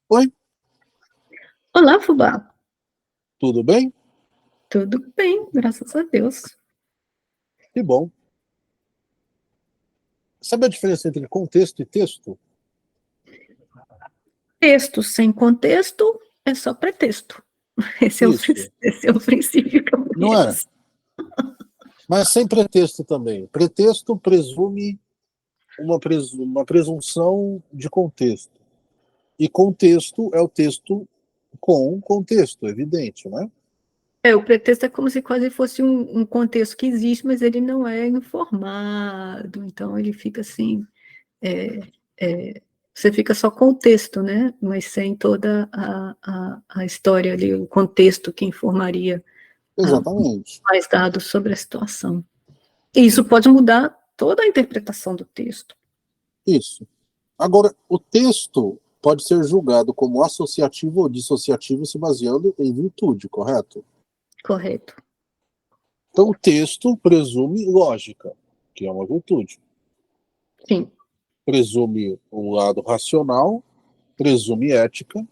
Oi, Olá, Fubá. tudo bem? Tudo bem, graças a Deus. Que bom. Sabe a diferença entre contexto e texto? Texto sem contexto é só pretexto. Isso, Esse é o princípio que eu não é? conheço. Mas sem pretexto também. Pretexto presume uma presunção de contexto. E contexto é o texto com contexto, evidente, né? O pretexto é como se quase fosse um contexto que existe, mas ele não é informado. Então, ele fica assim. é, é, Você fica só com o texto, né? Mas sem toda a história ali, o contexto que informaria Exatamente. mais dados sobre a situação. E isso pode mudar toda a interpretação do texto. Isso. Agora, o texto pode ser julgado como associativo ou dissociativo se baseando em virtude, correto? Correto. Então, o texto presume lógica, que é uma virtude. Sim. Presume um lado racional, presume ética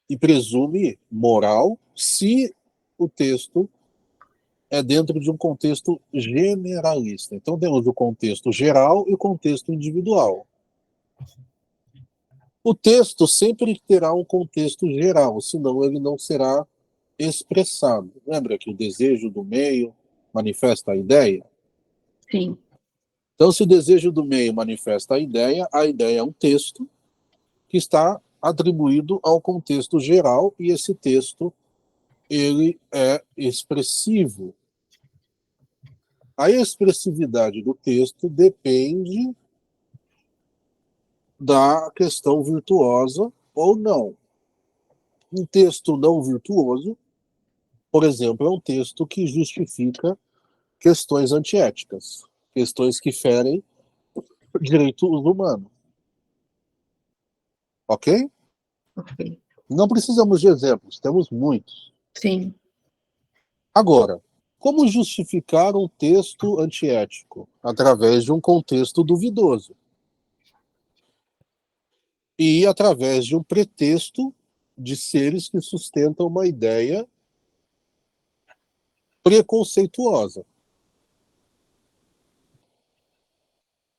e presume moral se o texto é dentro de um contexto generalista. Então, temos o contexto geral e o contexto individual. O texto sempre terá um contexto geral, senão ele não será expressado. Lembra que o desejo do meio manifesta a ideia? Sim. Então, se o desejo do meio manifesta a ideia é um texto que está atribuído ao contexto geral e esse texto ele é expressivo. A expressividade do texto depende da questão virtuosa ou não. Um texto não virtuoso, por exemplo, é um texto que justifica questões antiéticas, questões que ferem direitos humanos, ok? Ok. Não precisamos de exemplos, temos muitos. Sim. Agora, como justificar um texto antiético? Através de um contexto duvidoso. E através de um pretexto de seres que sustentam uma ideia preconceituosa.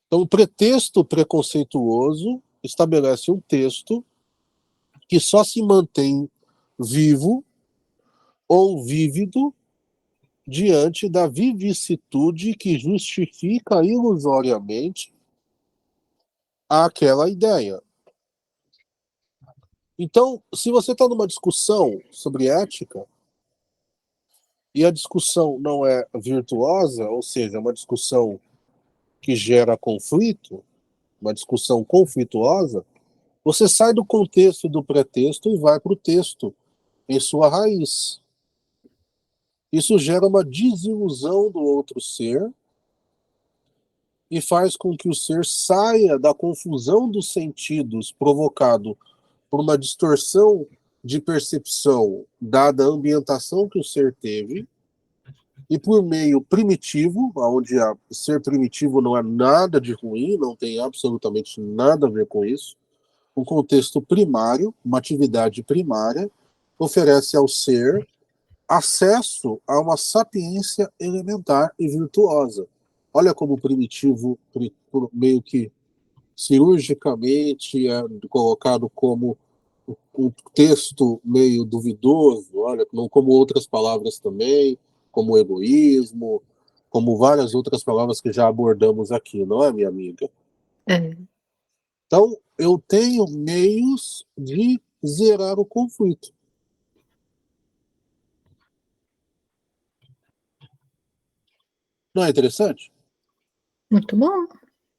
Então, o pretexto preconceituoso estabelece um texto que só se mantém vivo ou vívido diante da vivicitude que justifica ilusoriamente aquela ideia. Então, se você está numa discussão sobre ética e a discussão não é virtuosa, ou seja, uma discussão que gera conflito, uma discussão conflituosa, você sai do contexto do pretexto e vai para o texto em sua raiz. Isso gera uma desilusão do outro ser e faz com que o ser saia da confusão dos sentidos provocado por uma distorção de percepção dada a ambientação que o ser teve e por meio primitivo, onde ser primitivo não é nada de ruim, não tem absolutamente nada a ver com isso, um contexto primário, uma atividade primária, oferece ao ser acesso a uma sapiência elementar e virtuosa. Olha como o primitivo, meio que cirurgicamente, é colocado como um texto meio duvidoso, olha, não como outras palavras também, como egoísmo, como várias outras palavras que já abordamos aqui, não é, minha amiga? É. Então, eu tenho meios de zerar o conflito. Não é interessante? Muito bom.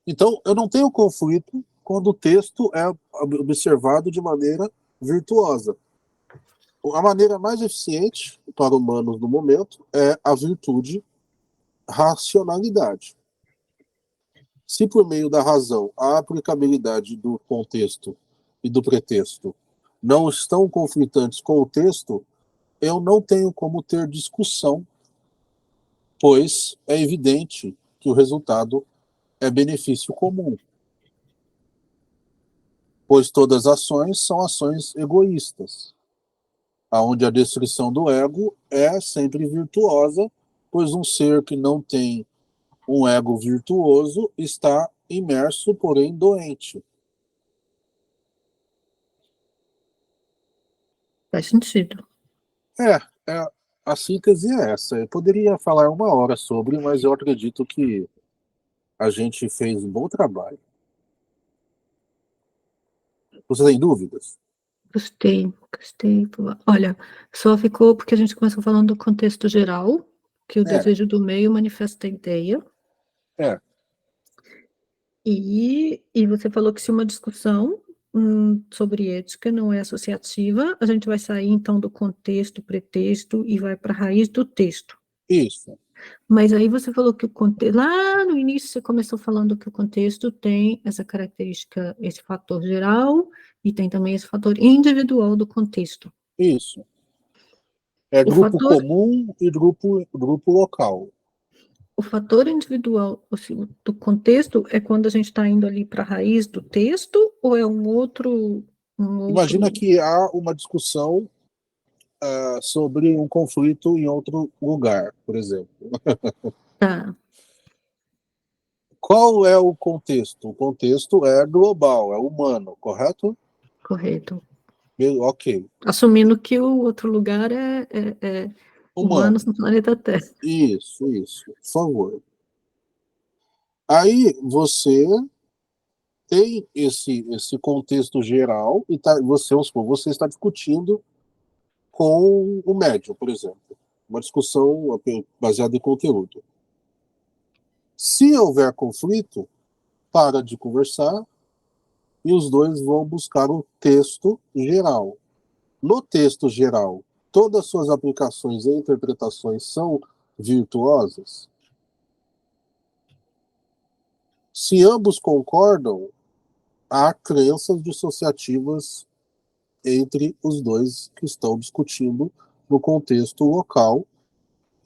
Então, eu não tenho conflito quando o texto é observado de maneira virtuosa. A maneira mais eficiente para humanos no momento é a virtude, racionalidade. Se por meio da razão a aplicabilidade do contexto e do pretexto não estão conflitantes com o texto, eu não tenho como ter discussão, pois é evidente que o resultado é benefício comum. pois todas as ações são ações egoístas, aonde a destruição do ego é sempre virtuosa, pois um ser que não tem um ego virtuoso está imerso, porém doente. Faz sentido. É, a síntese é essa. Eu poderia falar uma hora sobre, mas eu acredito que a gente fez um bom trabalho. Você tem dúvidas? Gostei, gostei. Olha, só ficou porque a gente começou falando do contexto geral, que o É, desejo do meio manifesta a ideia, é, e você falou que se uma discussão sobre ética não é associativa, a gente vai sair então do contexto, pretexto, e vai para a raiz do texto. isso, Mas aí você falou que o contexto, lá no início você começou falando que o contexto tem essa característica, esse fator geral, e tem também esse fator individual do contexto. isso. É O grupo fator, comum e grupo local. o fator individual assim, do contexto é quando a gente está indo ali para a raiz do texto, ou é um Imagina outro, que há uma discussão sobre um conflito em outro lugar, por exemplo. tá, Qual é o contexto? O contexto é global, é humano, correto? correto. Ok, Assumindo que o outro lugar é humanos humano. no planeta Terra. Isso, por favor. Aí você tem esse contexto geral e você está discutindo com o médium, por exemplo. Uma discussão baseada em conteúdo. Se houver conflito, para de conversar e os dois vão buscar o texto geral. No texto geral, todas as suas aplicações e interpretações são virtuosas? Se ambos concordam, há crenças dissociativas entre os dois que estão discutindo no contexto local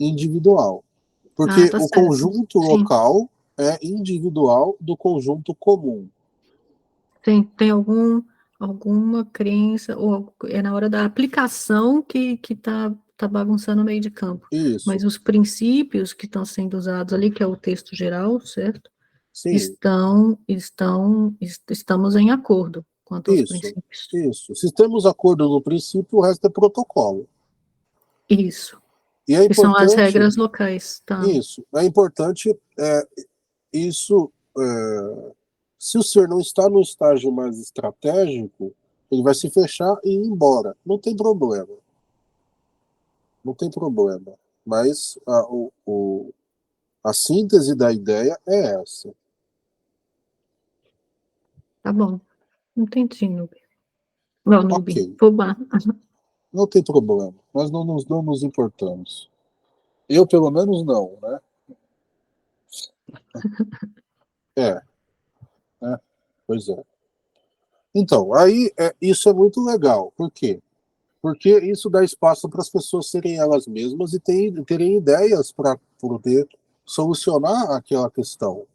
e individual. Ah, Porque tá o certo. conjunto Sim. local é individual do conjunto comum. Tem alguma crença, ou é na hora da aplicação que tá bagunçando o meio de campo. Isso, Mas os princípios que estão sendo usados ali, que é o texto geral, certo? sim, Estamos em acordo quanto aos isso, princípios. isso. Se temos acordo no princípio, o resto é protocolo. Isso. E é Que são as importante, regras locais, tá? isso, é importante isso, se o ser não está no estágio mais estratégico, ele vai se fechar e ir embora. Não tem problema. Não tem problema. Mas a síntese da ideia é essa. Tá bom. Entendi, Nubi. Não, Ok, Nubi. Fubá. não tem problema. Nós não nos importamos. Eu, pelo menos, não, né? É, né? Pois é. Então, aí isso é muito legal. Por quê? Porque isso dá espaço para as pessoas serem elas mesmas e terem ideias para poder solucionar aquela questão.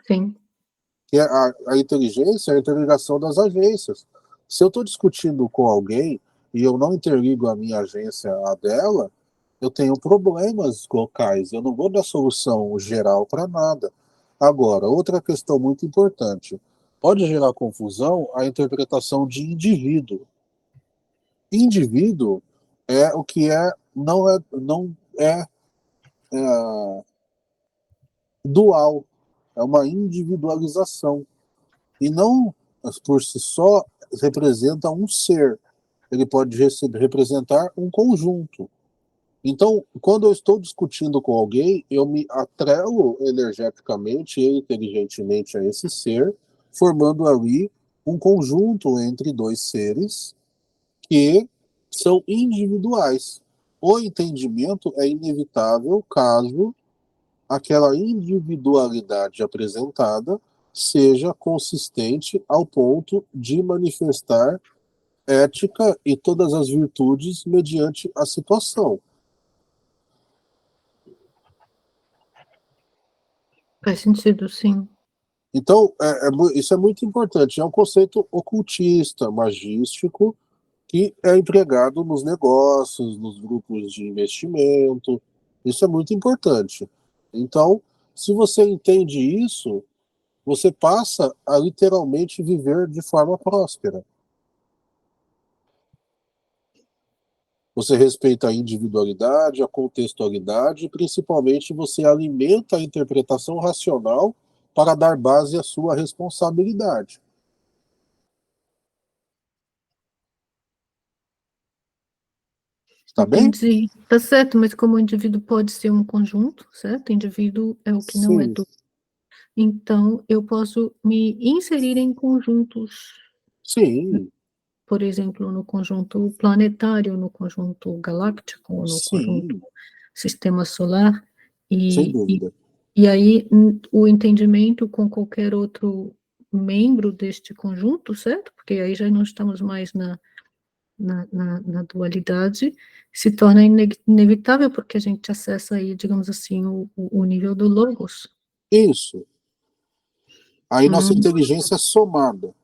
Sim. Que é a inteligência é a interligação das agências. Se eu estou discutindo com alguém e eu não interligo a minha agência à dela, eu tenho problemas locais. Eu não vou dar solução geral para nada. Agora, outra questão muito importante. Pode gerar confusão a interpretação de indivíduo. Indivíduo é o que não é dual, é uma individualização. E não, por si só, representa um ser. Ele pode representar um conjunto. Então, quando eu estou discutindo com alguém, eu me atrelo energeticamente e inteligentemente a esse ser, formando ali um conjunto entre dois seres que são individuais. O entendimento é inevitável caso aquela individualidade apresentada seja consistente ao ponto de manifestar ética e todas as virtudes mediante a situação. Faz sentido, sim. Então, isso é muito importante. É um conceito ocultista, magístico, que é empregado nos negócios, nos grupos de investimento. Isso é muito importante. Então, se você entende isso, você passa a literalmente viver de forma próspera. Você respeita a individualidade, a contextualidade e, principalmente, você alimenta a interpretação racional para dar base à sua responsabilidade. Está bem? Entendi. Tá certo, mas como o indivíduo pode ser um conjunto, certo? Indivíduo é o que não é Sim, do. Então, eu posso me inserir em conjuntos, sim, por exemplo, no conjunto planetário, no conjunto galáctico, no conjunto sim, sistema solar, sem e, e, dúvida. e aí o entendimento com qualquer outro membro deste conjunto, certo? Porque aí já não estamos mais na dualidade, se torna inevitável porque a gente acessa aí, digamos assim, o nível do logos. Isso. Aí nossa Hum, inteligência é somada.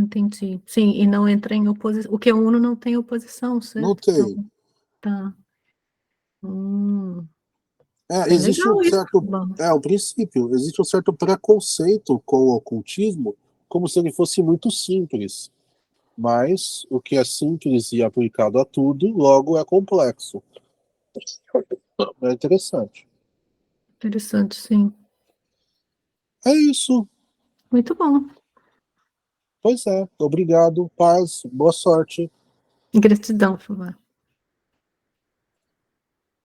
entendi. Sim, e não entra em oposição. O que é uno não tem oposição, Não certo? Então, tem. tá. Hum, É, bem existe um legal isso. certo. Bom, É, o princípio. Existe um certo preconceito com o ocultismo, como se ele fosse muito simples. Mas o que é simples e aplicado a tudo, logo é complexo. É interessante. interessante, sim. É isso. Muito bom. Pois é. Obrigado. Paz. Boa sorte. Gratidão, Fubá.